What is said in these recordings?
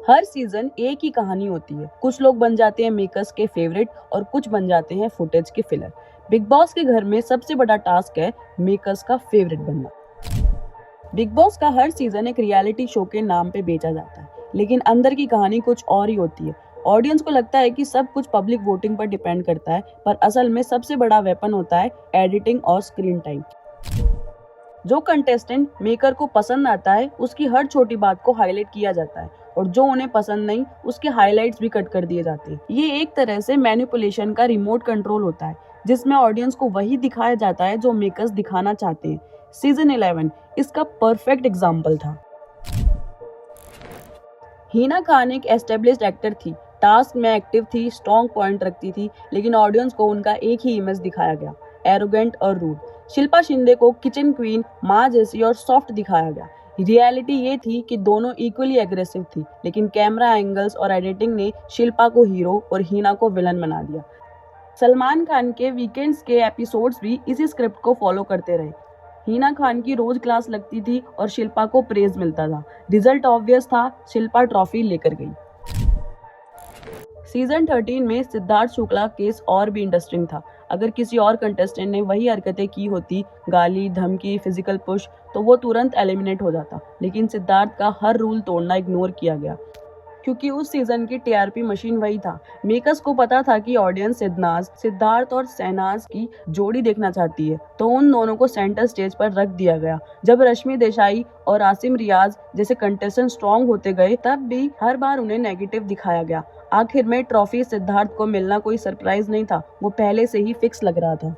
हर season एक ही कहानी होती है। कुछ लोग बन जाते हैं मेकर्स के फेवरेट और कुछ बन जाते हैं फुटेज के फिलर। बिग बॉस के घर में सबसे बड़ा टास्क है मेकर्स का फेवरेट बनना। बिग बॉस का हर सीजन एक रियलिटी शो के नाम पे बेचा जाता है, लेकिन अंदर की कहानी कुछ और ही होती है। ऑडियंस को लगता है कि सब कुछ पब्लिक वोटिंग पर डिपेंड करता है, पर असल में सबसे बड़ा वेपन होता है एडिटिंग और स्क्रीन टाइम। जो कंटेस्टेंट मेकर को पसंद आता है उसकी हर छोटी बात को हाईलाइट किया जाता है, और जो उन्हें पसंद नहीं उसके हाईलाइट्स भी कट कर दिए जाते हैं। ये एक तरह से मैनिपुलेशन का रिमोट कंट्रोल होता है, जिसमें ऑडियंस को वही दिखाया जाता है जो मेकर्स दिखाना चाहते हैं। सीजन 11 इसका परफेक्ट एग्जाम्पल था। हिना खान एक एस्टेब्लिश्ड एक्टर थी, टास्क में एक्टिव थी, स्ट्रॉन्ग पॉइंट रखती थी, लेकिन ऑडियंस को उनका एक ही इमेज दिखाया गया, एरोगेंट और रूड। शिल्पा शिंदे को किचन क्वीन, माँ जैसी और सॉफ्ट दिखाया गया। रियलिटी ये थी कि दोनों इक्वली एग्रेसिव थी, लेकिन कैमरा एंगल्स और एडिटिंग ने शिल्पा को हीरो और हिना को विलन बना दिया। सलमान खान के वीकेंड्स के एपिसोड्स भी इसी स्क्रिप्ट को फॉलो करते रहे। हिना खान की रोज क्लास लगती थी और शिल्पा को प्रेज मिलता था। रिजल्ट ऑब्वियस था, शिल्पा ट्रॉफी लेकर गई। सीजन 13 में सिद्धार्थ शुक्ला केस और भी इंटरेस्टिंग था। अगर किसी और कंटेस्टेंट ने वही हरकतें की होती, गाली, धमकी, फिजिकल पुश, तो वो तुरंत एलिमिनेट हो जाता, लेकिन सिद्धार्थ का हर रूल तोड़ना इग्नोर किया गया, क्योंकि उस सीजन की टीआरपी मशीन वही था। मेकर्स को पता था कि ऑडियंस सिद्धार्थ और शहनाज की जोड़ी देखना चाहती है, तो उन दोनों को सेंटर स्टेज पर रख दिया गया। जब रश्मि देसाई और आसिम रियाज जैसे कंटेस्टेंट स्ट्रॉन्ग होते गए, तब भी हर बार उन्हें नेगेटिव दिखाया गया। आखिर में ट्रॉफी सिद्धार्थ को मिलना कोई सरप्राइज नहीं था, वो पहले से ही फिक्स लग रहा था।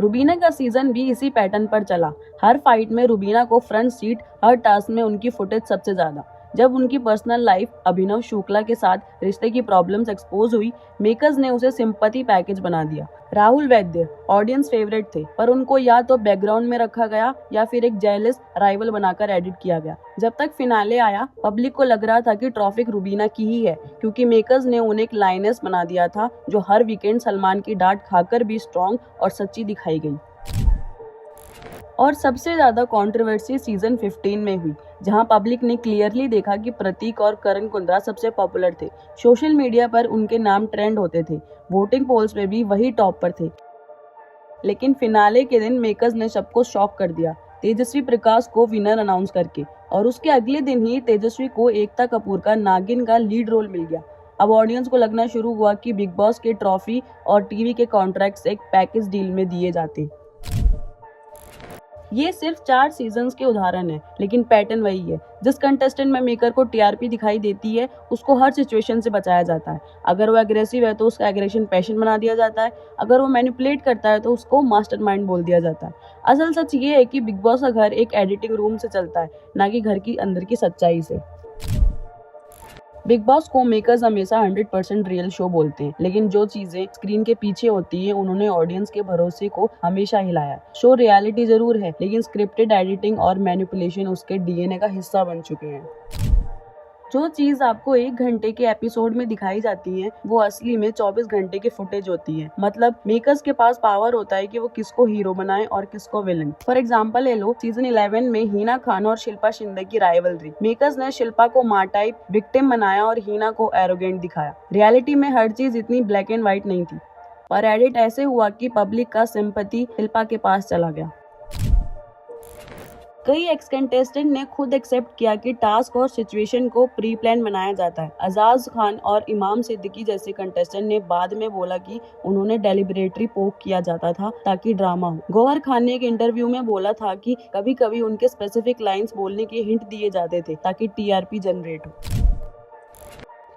रुबीना का सीजन भी इसी पैटर्न पर चला। हर फाइट में रुबीना को फ्रंट सीट, हर टास्क में उनकी फुटेज सबसे ज्यादा। जब उनकी पर्सनल लाइफ अभिनव शुक्ला के साथ रिश्ते की प्रॉब्लम्स एक्सपोज हुई, मेकर्स ने उसे सिंपैथी पैकेज बना दिया। राहुल वैद्य ऑडियंस फेवरेट थे, पर उनको या तो बैकग्राउंड में रखा गया या फिर एक जेलस राइवल बनाकर एडिट किया गया। जब तक फिनाले आया, पब्लिक को लग रहा था कि ट्रॉफी रुबीना की ही है, क्योंकि मेकर्स ने उन्हें एक लाइनेस बना दिया था जो हर वीकेंड सलमान की डांट खाकर भी स्ट्रॉन्ग और सच्ची दिखाई गई। और सबसे ज्यादा कंट्रोवर्सी सीजन 15 में हुई, जहां पब्लिक ने क्लियरली देखा कि प्रतीक और करण कुंद्रा सबसे पॉपुलर थे। सोशल मीडिया पर उनके नाम ट्रेंड होते थे, वोटिंग पोल्स में भी वही टॉप पर थे। लेकिन फिनाले के दिन मेकर्स ने सबको शॉक कर दिया, तेजस्वी प्रकाश को विनर अनाउंस करके, और उसके अगले दिन ही तेजस्वी को एकता कपूर का नागिन का लीड रोल मिल गया। अब ऑडियंस को लगना शुरू हुआ कि बिग बॉस के ट्रॉफी और टीवी के कॉन्ट्रैक्ट्स एक पैकेज डील में दिए जाते। ये सिर्फ 4 सीजन्स के उदाहरण हैं, लेकिन पैटर्न वही है। जिस कंटेस्टेंट में मेकर को टीआरपी दिखाई देती है, उसको हर सिचुएशन से बचाया जाता है। अगर वो एग्रेसिव है तो उसका एग्रेशन पैशन बना दिया जाता है, अगर वो मैनिपुलेट करता है तो उसको मास्टरमाइंड बोल दिया जाता है। असल सच ये है कि बिग बॉस का घर एक एडिटिंग रूम से चलता है, ना कि घर की अंदर की सच्चाई से। बिग बॉस को मेकर्स हमेशा 100% रियल शो बोलते हैं, लेकिन जो चीजें स्क्रीन के पीछे होती हैं, उन्होंने ऑडियंस के भरोसे को हमेशा हिलाया। शो रियलिटी जरूर है, लेकिन स्क्रिप्टेड एडिटिंग और मैनिपुलेशन उसके डीएनए का हिस्सा बन चुके हैं। जो चीज आपको 1 घंटे के एपिसोड में दिखाई जाती है, वो असली में 24 घंटे की फुटेज होती है। मतलब मेकर्स के पास पावर होता है कि वो किसको हीरो बनाए और किसको विलन। फॉर एग्जांपल ले लो, सीजन 11 में हिना खान और शिल्पा शिंदे की राइवलरी। मेकर्स ने शिल्पा को माँ टाइप विक्टिम बनाया और हिना को एरोगेंट दिखाया। रियलिटी में हर चीज इतनी ब्लैक एंड व्हाइट नहीं थी, पर एडिट ऐसे हुआ कि पब्लिक का सिंपैथी शिल्पा के पास चला गया। कई एक्स कंटेस्टेंट ने खुद एक्सेप्ट किया कि टास्क और सिचुएशन को प्री प्लान बनाया जाता है। अजाज खान और इमाम सिद्दीकी जैसे कंटेस्टेंट ने बाद में बोला कि उन्होंने डेलिबरेटरी पोक किया जाता था ताकि ड्रामा हो। गौहर खान ने एक इंटरव्यू में बोला था कि कभी कभी उनके स्पेसिफिक लाइंस बोलने के हिंट दिए जाते थे ताकि टीआरपी जनरेट हो।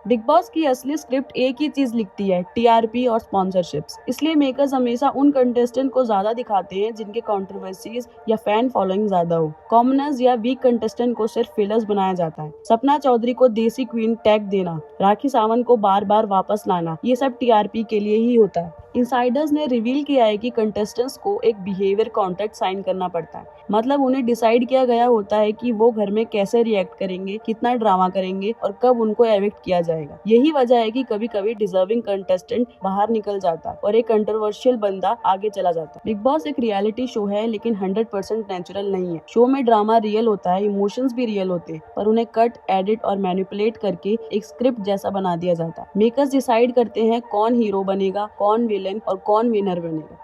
बिग बॉस की असली स्क्रिप्ट एक ही चीज लिखती है, टीआरपी और स्पॉन्सरशिप्स। इसलिए मेकर्स हमेशा उन कंटेस्टेंट को ज्यादा दिखाते हैं जिनके कंट्रोवर्सीज या फैन फॉलोइंग ज्यादा हो। कॉमनर्स या वीक कंटेस्टेंट को सिर्फ फिलर्स बनाया जाता है। सपना चौधरी को देसी क्वीन टैग देना, राखी सावंत को बार बार वापस लाना, ये सब टीआरपी के लिए ही होता है। इनसाइडर्स ने रिवील किया है कि कंटेस्टेंट्स को एक बिहेवियर कॉन्ट्रैक्ट साइन करना पड़ता है। मतलब उन्हें डिसाइड किया गया होता है कि वो घर में कैसे रिएक्ट करेंगे, कितना ड्रामा करेंगे और कब उनको एविक्ट किया जाएगा। यही वजह है कि कभी कभी डिजर्विंग कंटेस्टेंट बाहर निकल जाता है और एक कंट्रोवर्शियल बंदा आगे चला जाता है। बिग बॉस एक रियलिटी शो है, लेकिन 100% नेचुरल नहीं है। शो में ड्रामा रियल होता है, इमोशंस भी रियल होते हैं, पर उन्हें कट, एडिट और मैनिपुलेट करके एक स्क्रिप्ट जैसा बना दिया जाता है। मेकर्स डिसाइड करते हैं कौन हीरो बनेगा, कौन विलेन और कौन विनर बनेगा।